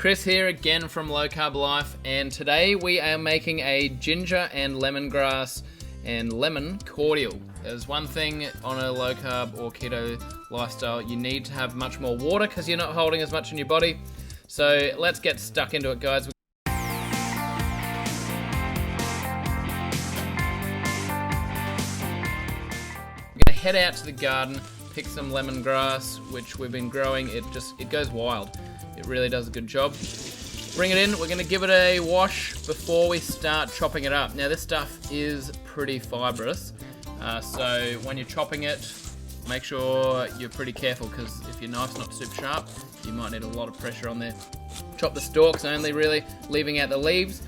Chris here again from Low Carb Life, and today we are making a ginger and lemongrass and lemon cordial. There's one thing on a low carb or keto lifestyle, you need to have much more water because you're not holding as much in your body. So let's get stuck into it, guys. I'm gonna head out to the garden, pick some lemongrass, which we've been growing. It goes wild. It really does a good job. Bring it in. We're going to give it a wash before we start chopping it up. Now, this stuff is pretty fibrous, so when you're chopping it, make sure you're pretty careful, because if your knife's not super sharp, you might need a lot of pressure on there. Chop the stalks only, really, leaving out the leaves.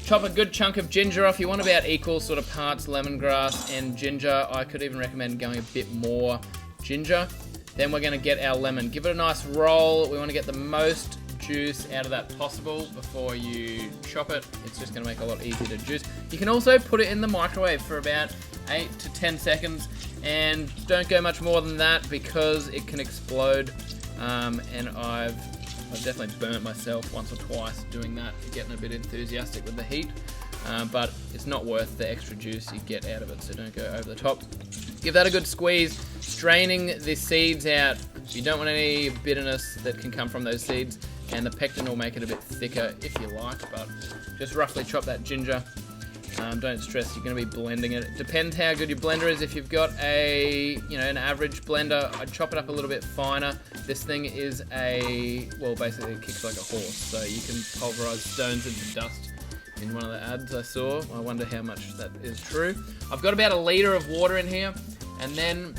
Chop a good chunk of ginger off. You want about equal sort of parts lemongrass and ginger. I could even recommend going a bit more ginger. Then we're going to get our lemon. Give it a nice roll. We want to get the most juice out of that possible before you chop it. It's just going to make it a lot easier to juice. You can also put it in the microwave for about 8 to 10 seconds, and don't go much more than that because it can explode. And I've definitely burnt myself once or twice doing that, getting a bit enthusiastic with the heat. But it's not worth the extra juice you get out of it, so don't go over the top. Give that a good squeeze, straining the seeds out. You don't want any bitterness that can come from those seeds, and the pectin will make it a bit thicker if you like, but just roughly chop that ginger. Don't stress, you're going to be blending it. It depends how good your blender is. If you've got an average blender, I'd chop it up a little bit finer. This thing is basically it kicks like a horse, so you can pulverize stones into dust. In one of the ads I saw. I wonder how much that is true. I've got about a litre of water in here, and then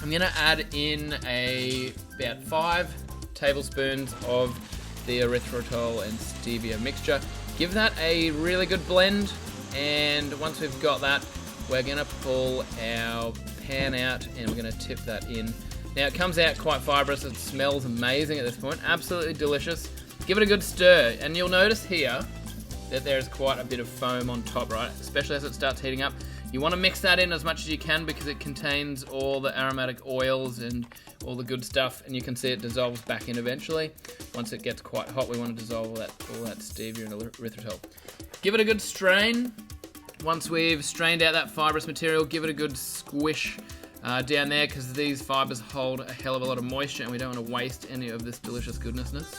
I'm gonna add in about 5 tablespoons of the Erythritol and Stevia mixture. Give that a really good blend, and once we've got that, we're gonna pull our pan out and we're gonna tip that in. Now it comes out quite fibrous. It smells amazing at this point. Absolutely delicious. Give it a good stir, and you'll notice here that there's quite a bit of foam on top, right? Especially as it starts heating up. You want to mix that in as much as you can because it contains all the aromatic oils and all the good stuff, and you can see it dissolves back in eventually. Once it gets quite hot, we want to dissolve all that stevia and erythritol. Give it a good strain. Once we've strained out that fibrous material, give it a good squish down there, because these fibers hold a hell of a lot of moisture and we don't want to waste any of this delicious goodnessness.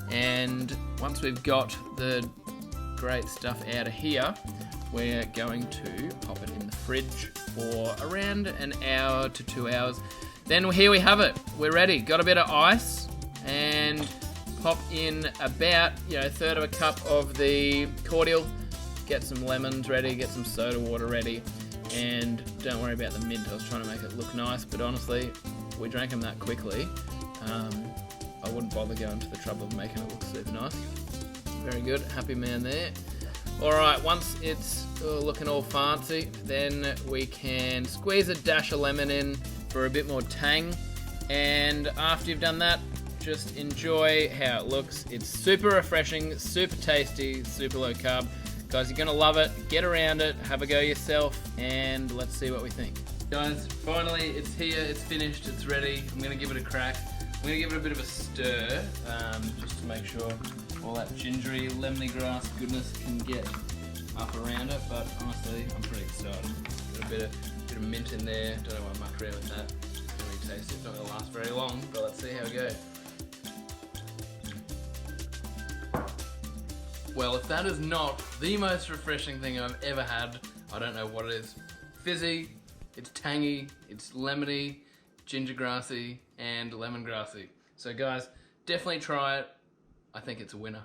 And once we've got the great stuff out of here, we're going to pop it in the fridge for around an hour to 2 hours. Then here we have it. We're ready. Got a bit of ice, and pop in about a third of a cup of the cordial. Get some lemons ready, get some soda water ready, and don't worry about the mint. I was trying to make it look nice, but honestly, we drank them that quickly. I wouldn't bother going to the trouble of making it look super nice. Very good, happy man there. Alright, once it's looking all fancy, then we can squeeze a dash of lemon in for a bit more tang. And after you've done that, just enjoy how it looks. It's super refreshing, super tasty, super low carb. Guys, you're gonna love it. Get around it, have a go yourself, and let's see what we think. Guys, finally it's here, it's finished, it's ready. I'm gonna give it a crack. I'm gonna give it a bit of a stir, just to make sure all that gingery, lemony grass goodness can get up around it, but honestly, I'm pretty excited. Got a bit of mint in there. Don't know why I muck around with that. Really tasty. It's not gonna last very long, but let's see how we go. Well, if that is not the most refreshing thing I've ever had, I don't know what it is. Fizzy, it's tangy, it's lemony, ginger grassy, and lemongrassy. So guys, definitely try it. I think it's a winner.